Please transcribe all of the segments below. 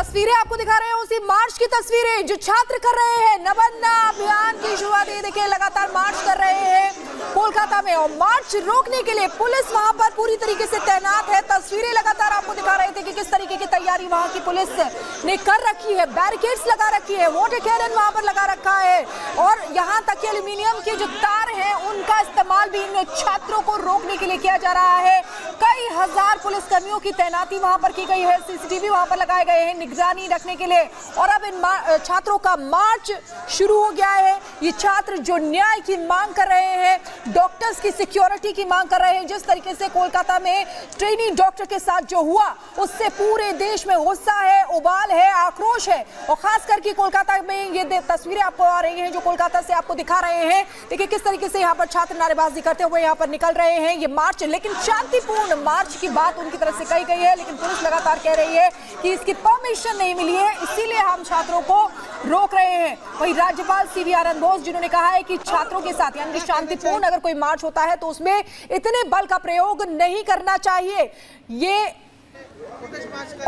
तस्वीरें आपको दिखा रहे हैं उसी मार्च की तस्वीरें जो छात्र कर रहे हैं। नबन्ना अभियान की शुरुआत ये देखिए, लगातार मार्च कर रहे हैं कोलकाता में, और मार्च रोकने के लिए पुलिस वहां पर पूरी तरीके से तैनात है। तस्वीरें लगातार आपको दिखा रहे थे कि किस तरीके की तैयारी वहां की पुलिस ने कर रखी है। बैरिकेड्स लगा रखी है, वाटर कैनन वहां पर लगा रखा है, और यहाँ तक कि एल्यूमिनियम के जो तार हैं उनका इस्तेमाल भी इन छात्रों को रोकने के लिए किया जा रहा है। कई हजार पुलिसकर्मियों की तैनाती वहां पर की गई है, सीसीटीवी वहां पर लगाए गए हैं निगरानी रखने के लिए। और अब इन छात्रों का मार्च शुरू हो गया है। ये छात्र जो न्याय की मांग कर रहे हैं, डॉक्टर्स की सिक्योरिटी की मांग कर रहे हैं। जिस तरीके से कोलकाता में ट्रेनी डॉक्टर के साथ जो हुआ, उससे पूरे देश में गुस्सा है, उबाल है, आक्रोश है। और खास करके कोलकाता में ये तस्वीरें आपको आ रही हैं जो कोलकाता से आपको दिखा रहे हैं। देखिए किस तरीके से यहाँ पर छात्र नारेबाजी करते हुए यहाँ पर निकल रहे हैं। ये मार्च, लेकिन शांतिपूर्ण मार्च की बात उनकी तरफ से कही गई है, लेकिन पुलिस लगातार कह रही है कि इसकी परमिशन नहीं मिली है, इसीलिए हम छात्रों को रोक रहे हैं। वहीं राज्यपाल सीवी आनंद बोस जिन्होंने कहा है कि छात्रों के साथ यानी शांतिपूर्ण अगर कोई मार्च होता है तो उसमें इतने बल का प्रयोग नहीं करना चाहिए। ये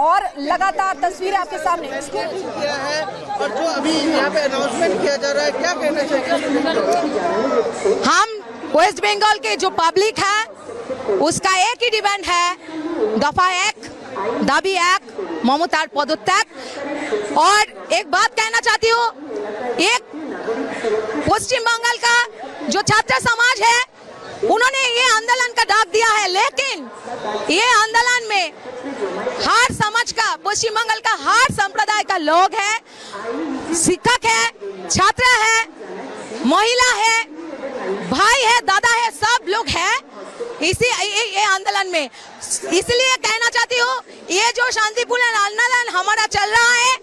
और लगातार तस्वीरें आपके सामने किया है, और जो अभी यहाँ पे अनाउंसमेंट किया जा रहा है, क्या कहना चाहिए? हम वेस्ट बंगाल के जो पब्लिक है उसका एक ही डिमांड है, दफा 1, दाबी 1, ममतार पदत्याग। और एक बात कहना चाहती हूँ, एक पश्चिम बंगाल का जो छात्र समाज है उन्होंने ये आंदोलन का डाक दिया है, लेकिन ये आंदोलन में हर समाज का, पश्चिम बंगाल का हर संप्रदाय का लोग है, शिक्षक है, छात्र है, महिला है, भाई है, दादा है, सब लोग है इसी ये आंदोलन में। इसलिए कहना चाहती हूँ, ये जो शांतिपूर्ण आंदोलन हमारा चल रहा है,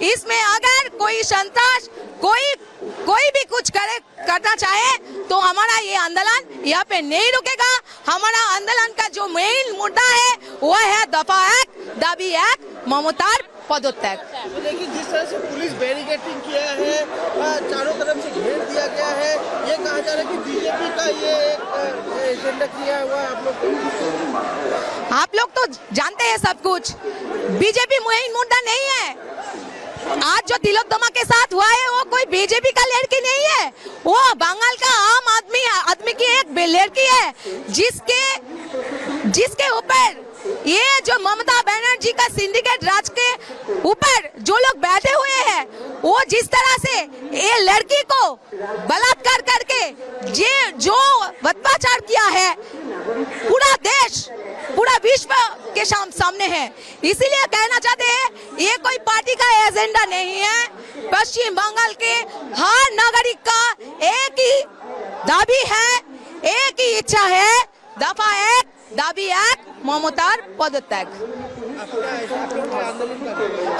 इसमें अगर कोई संतोष कोई भी कुछ करना चाहे तो हमारा ये आंदोलन यहाँ पे नहीं रुकेगा। हमारा आंदोलन का जो मेन मुद्दा है वो है दफा 1, दाबी 1, ममतार पदत्याग। देखिए जिस तरह से पुलिस बैरिकेडिंग किया है, चारों तरफ से घेर दिया गया है, ये कहा जा रहा है कि बीजेपी का ये एक एजेंडा किया हुआ है। आप लोग तो जानते हैं सब कुछ, बीजेपी मेन मुद्दा नहीं है। आज जो तिलोत्तमा के साथ हुआ है वो कोई बीजेपी का लड़की नहीं है, वो बंगाल का आम आदमी की एक लड़की है, जिसके ऊपर ये जो ममता बनर्जी का सिंडिकेट राज के ऊपर जो लोग बैठे हुए हैं, वो जिस तरह से ये लड़की को बलात्कार करके जो अत्याचार किया है, पूरा देश, पूरा विश्व के सामने है। इसीलिए कहना चाहते हैं, ये कोई पार्टी का एजेंडा नहीं है। पश्चिम बंगाल के हर नागरिक का एक ही दाबी है, एक ही इच्छा है, दफा 1, दाबी 1, ममतार पदत्याग।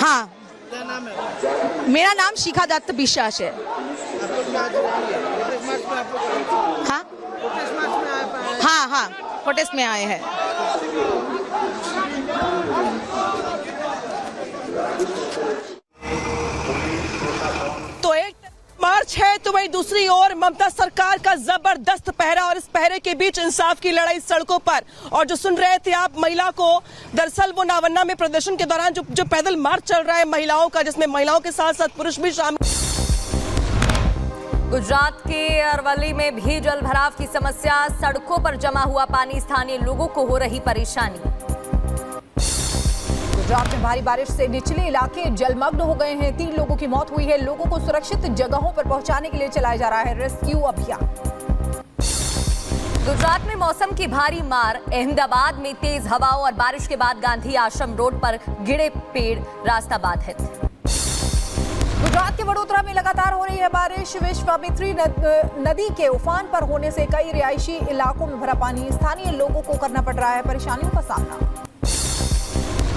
हाँ, क्या नाम है? मेरा नाम शिखा दत्त विश्वास है। हाँ हाँ, प्रोटेस्ट में आए हैं। तो एक मार्च है तो वहीं दूसरी ओर ममता सरकार का जबरदस्त पहरा, और इस पहरे के बीच इंसाफ की लड़ाई सड़कों पर। और जो सुन रहे थे आप महिला को, दरअसल वो नावन्ना में प्रदर्शन के दौरान जो पैदल मार्च चल रहा है महिलाओं का, जिसमें महिलाओं के साथ साथ पुरुष भी शामिल। गुजरात के अरवली में भी जल भराव की समस्या, सड़कों पर जमा हुआ पानी, स्थानीय लोगों को हो रही परेशानी। गुजरात में भारी बारिश से निचले इलाके जलमग्न हो गए हैं। 3 लोगों की मौत हुई है। लोगों को सुरक्षित जगहों पर पहुंचाने के लिए चलाया जा रहा है रेस्क्यू अभियान। गुजरात में मौसम की भारी मार, अहमदाबाद में तेज हवाओं और बारिश के बाद गांधी आश्रम रोड पर गिरे पेड़, रास्ता बाधित। गुजरात के वडोदरा में लगातार हो रही है बारिश। विश्वामित्री नदी के उफान पर होने से कई रिहायशी इलाकों में भरा पानी, स्थानीय लोगों को करना पड़ रहा है परेशानियों का सामना।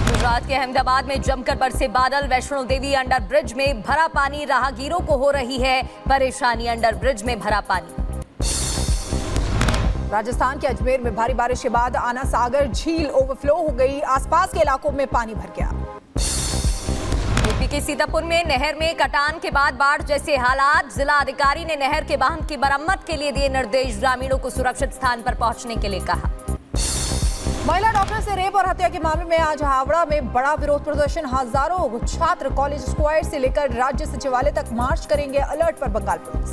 गुजरात के अहमदाबाद में जमकर बरसे बादल, वैष्णो देवी अंडर ब्रिज में भरा पानी, राहगीरों को हो रही है परेशानी, अंडर ब्रिज में भरा पानी। राजस्थान के अजमेर में भारी बारिश के बाद आना सागर झील ओवरफ्लो हो गई, आसपास के इलाकों में पानी भर गया। यूपी के सीतापुर में नहर में कटान के बाद बाढ़ जैसे हालात, जिला अधिकारी ने नहर के बांध की मरम्मत के लिए दिए निर्देश, ग्रामीणों को सुरक्षित स्थान पर पहुंचने के लिए कहा। महिला डॉक्टर से रेप और हत्या के मामले में आज हावड़ा में बड़ा विरोध प्रदर्शन। हजारों छात्र कॉलेज स्क्वायर से लेकर राज्य सचिवालय तक मार्च करेंगे। अलर्ट पर बंगाल पुलिस।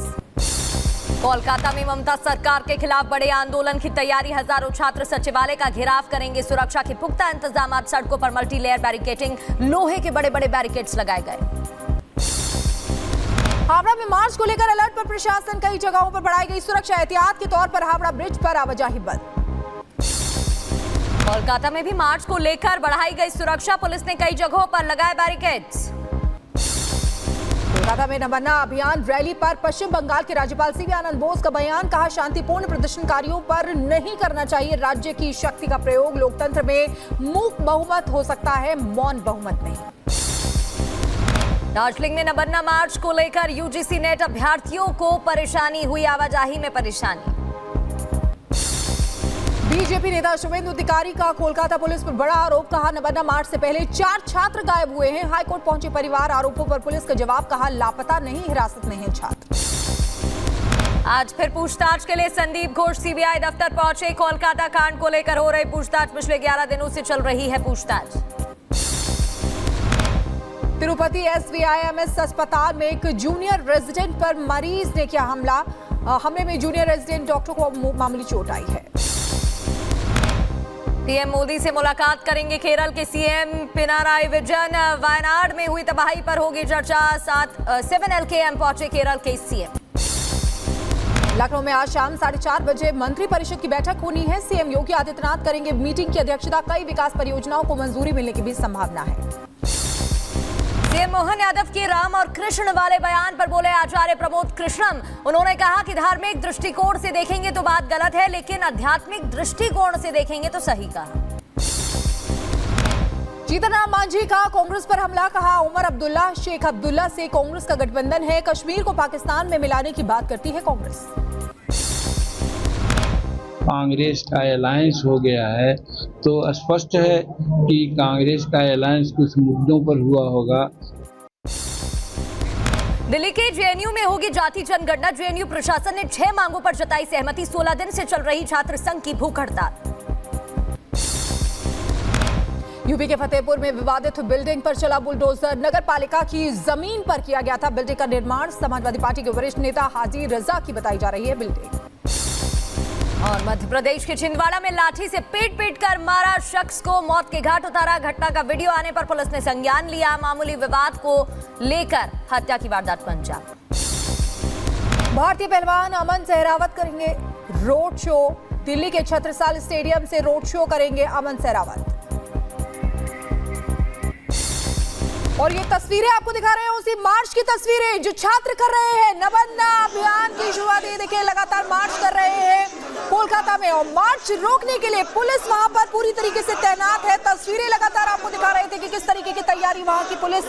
कोलकाता में ममता सरकार के खिलाफ बड़े आंदोलन की तैयारी। हजारों छात्र सचिवालय का घेराव करेंगे। सुरक्षा के पुख्ता इंतजाम। सड़कों पर मल्टी लेयर बैरिकेडिंग, लोहे के बड़े बड़े बैरिकेड्स लगाए गए। हावड़ा में मार्च को लेकर अलर्ट पर प्रशासन। कई जगहों पर बढ़ाई गई सुरक्षा। एहतियात के तौर पर हावड़ा ब्रिज पर आवाजाही बंद। कोलकाता में भी मार्च को लेकर बढ़ाई गई सुरक्षा। पुलिस ने कई जगहों पर लगाए बैरिकेड्स। कोलकाता में नमन्ना अभियान रैली पर पश्चिम बंगाल के राज्यपाल सीवी आनंद बोस का बयान। कहा, शांतिपूर्ण प्रदर्शनकारियों पर नहीं करना चाहिए राज्य की शक्ति का प्रयोग। लोकतंत्र में मूक बहुमत हो सकता है, मौन बहुमत नहीं। दार्जिलिंग में नमन्ना मार्च को लेकर यूजीसी नेट अभ्यर्थियों को परेशानी हुई। आवाजाही में परेशानी। बीजेपी नेता शुभेंदु अधिकारी का कोलकाता पुलिस पर बड़ा आरोप। कहा, नमन्ना मार्च से पहले 4 छात्र गायब हुए हैं। हाईकोर्ट पहुंचे परिवार। आरोपों पर पुलिस का जवाब। कहा, लापता नहीं, हिरासत में है छात्र। आज फिर पूछताछ के लिए संदीप घोष सीबीआई दफ्तर पहुंचे। कोलकाता कांड को लेकर हो रही पूछताछ। पिछले 11 दिनों से चल रही है पूछताछ। तिरुपति एसवीआईएमएस अस्पताल में एक जूनियर रेजिडेंट पर मरीज ने किया हमला। हमले में जूनियर रेजिडेंट डॉक्टर को मामूली चोट आई है। पीएम मोदी से मुलाकात करेंगे केरल के सीएम पिनाराई विजयन। वायनाड में हुई तबाही पर होगी चर्चा। 7 LKM पहुंचे केरल के सीएम। लखनऊ में आज शाम 4:30 बजे मंत्रिपरिषद की बैठक होनी है। सीएम योगी आदित्यनाथ करेंगे मीटिंग की अध्यक्षता। कई विकास परियोजनाओं को मंजूरी मिलने की भी संभावना है। सीएम मोहन यादव के राम और कृष्ण वाले बयान पर बोले आचार्य प्रमोद कृष्णम। उन्होंने कहा कि धार्मिक दृष्टिकोण से देखेंगे तो बात गलत है, लेकिन आध्यात्मिक दृष्टिकोण से देखेंगे तो सही कहा। जीतनराम मांझी का कांग्रेस पर हमला। कहा, उमर अब्दुल्ला शेख अब्दुल्ला से कांग्रेस का गठबंधन है। कश्मीर को पाकिस्तान में मिलाने की बात करती है कांग्रेस। कांग्रेस का अलायंस हो गया है तो स्पष्ट है कि कांग्रेस का अलायंस कुछ मुद्दों पर हुआ होगा। दिल्ली के जेएनयू में होगी जाति जनगणना। जेएनयू प्रशासन ने 6 मांगों पर जताई सहमति। 16 दिन से चल रही छात्र संघ की भूख हड़ताल। यूपी के फतेहपुर में विवादित बिल्डिंग पर चला बुलडोजर। नगर पालिका की जमीन पर किया गया था बिल्डिंग का निर्माण। समाजवादी पार्टी के वरिष्ठ नेता हाजी रजा की बताई जा रही है बिल्डिंग। और मध्य प्रदेश के छिंदवाड़ा में लाठी से पीट कर मारा शख्स को मौत के घाट उतारा। घटना का वीडियो आने पर पुलिस ने संज्ञान लिया। मामूली विवाद को लेकर हत्या की वारदात को अंजाम। भारतीय पहलवान अमन सहरावत करेंगे रोड शो। दिल्ली के छत्रसाल स्टेडियम से रोड शो करेंगे अमन सहरावत। और ये तस्वीरें आपको दिखा रहे हैं उसी मार्च की तस्वीरें जो छात्र कर रहे हैं। नमन्ना अभियान की शुरुआत ये देखिए, लगातार मार्च कर रहे हैं कोलकाता में। और मार्च रोकने के लिए पुलिस वहां पर पूरी तरीके से तैनात है। तस्वीरें लगातार आपको दिखा रहे थे कि किस तरीके की तैयारी वहां की पुलिस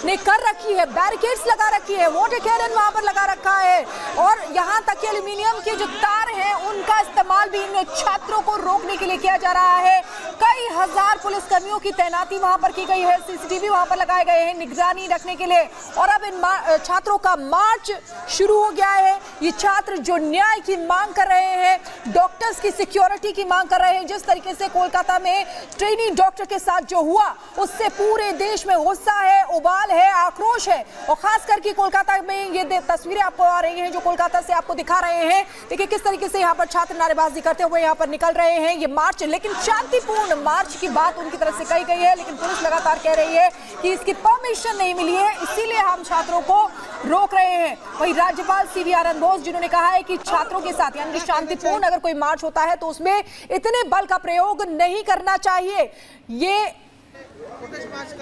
ने कर रखी है। बैरिकेड्स लगा रखी है, वाटर कैनन वहां पर लगा रखा है। और यहाँ तक कि एल्यूमिनियम के जो तार हैं उनका इस्तेमाल भी इन छात्रों को रोकने के लिए किया जा रहा है। कई हजार पुलिसकर्मियों की तैनाती वहां पर की गई है। सीसीटीवी वहां पर लगाए गए हैं निगरानी रखने के लिए। और अब इन छात्रों का मार्च शुरू हो गया है। ये छात्र जो न्याय की मांग कर रहे हैं, डॉक्टर्स की सिक्योरिटी की मांग कर रहे हैं। जिस तरीके से कोलकाता में ट्रेनी डॉक्टर के साथ जो हुआ उससे पूरे देश में गुस्सा है, उबाल है, आक्रोश है। और खास करके कोलकाता में ये तस्वीरें आपको आ रही हैं जो कोलकाता से आपको दिखा रहे हैं। देखिए किस तरीके से यहाँ पर छात्र नारेबाजी करते हुए यहाँ पर निकल रहे हैं। ये मार्च, लेकिन शांतिपूर्ण मार्च की बात उनकी तरफ से कही गई है, लेकिन पुलिस लगातार कह रही है कि इसकी परमिशन नहीं मिली है, इसीलिए हम छात्रों को रोक रहे हैं। वहीं राज्यपाल सीवी आनंद बोस जिन्होंने कहा है कि छात्रों के साथ यानी कि शांतिपूर्ण अगर कोई मार्च होता है तो उसमें इतने बल का प्रयोग नहीं करना चाहिए। ये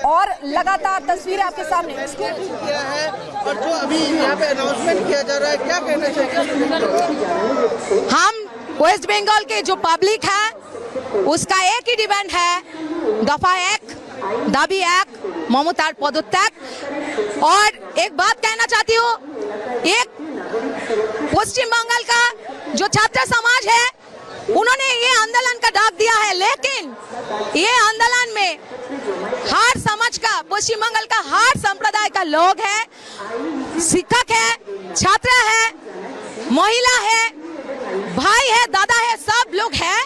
और लगातार तस्वीरें आपके सामने किया है और जो अभी यहाँ पे अनाउंसमेंट किया जा रहा है, क्या कहना चाहिए? हम वेस्ट बंगाल के जो पब्लिक है उसका एक ही डिमांड है, दफा 1 दाबी 1 ममतार पदत्याग। और एक बात कहना चाहती हूँ, एक पश्चिम बंगाल का जो छात्र समाज है उन्होंने ये आंदोलन का डाक दिया है, लेकिन ये आंदोलन में हर समाज का, पश्चिम बंगाल का हर संप्रदाय का लोग है, शिक्षक है, छात्र है, महिला है, भाई है, दादा है, सब लोग हैं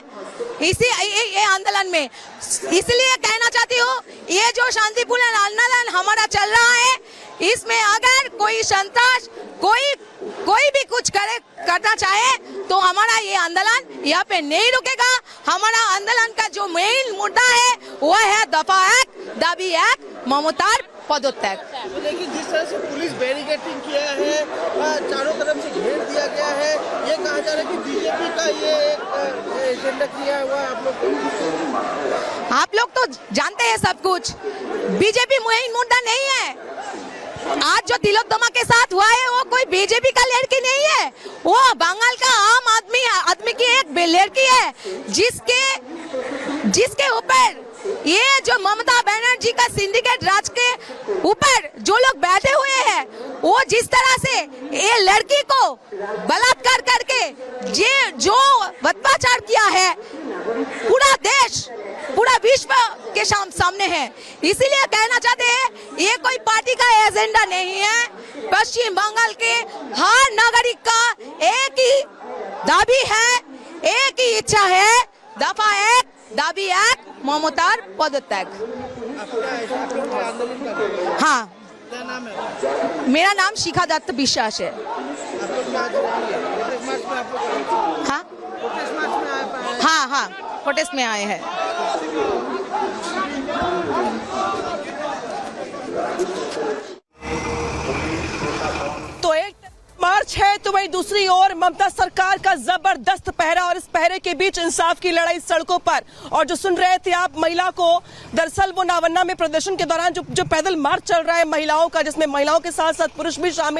इसी ये आंदोलन में। इसलिए कहना चाहती हूँ, ये जो शांतिपूर्ण आंदोलन हमारा चल रहा है, इसमें अगर कोई संतोष कोई भी कुछ करना चाहे तो हमारा ये आंदोलन यहाँ पे नहीं रुकेगा। हमारा आंदोलन का जो मेन मुद्दा है वो है दफा 1 दाबी 1 ममतार पदत्याग। तो लेकिन जिस तरह से पुलिस बैरिकेडिंग किया है, चारों तरफ से घेर दिया गया है, ये कहा जा रहा है कि बीजेपी का ये एक एजेंडा किया हुआ है। आप लोग तो जानते हैं सब कुछ। बीजेपी मेन मुद्दा नहीं है। आज जो तिलोत्तमा के साथ हुआ है वो कोई बीजेपी का लड़की नहीं है, वो बंगाल का आम आदमी की एक लड़की है, जिसके ऊपर ये जो ममता बनर्जी का सिंडिकेट राज के ऊपर जो लोग बैठे हुए हैं, वो जिस तरह से ये लड़की को बलात्कार करके जो अत्याचार किया है, पूरा देश पूरा विश्व के सामने है। इसीलिए कहना चाहते हैं, ये कोई पार्टी का एजेंडा नहीं है। पश्चिम बंगाल के हर नागरिक का एक ही दाबी है, एक ही इच्छा है, दफा 1 दाबी 1 ममतार पदत्याग। हाँ, क्या नाम है? मेरा नाम शिखा दत्त विश्वास है। हाँ हाँ हाँ, प्रोटेस्ट में आए हैं। तो एक मार्च है तो वही दूसरी ओर ममता सरकार का जबरदस्त पहरा, और इस पहरे के बीच इंसाफ की लड़ाई सड़कों पर। और जो सुन रहे थे आप महिला को, दरअसल वो नावन्ना में प्रदर्शन के दौरान जो पैदल मार्च चल रहा है महिलाओं का, जिसमें महिलाओं के साथ साथ पुरुष भी शामिल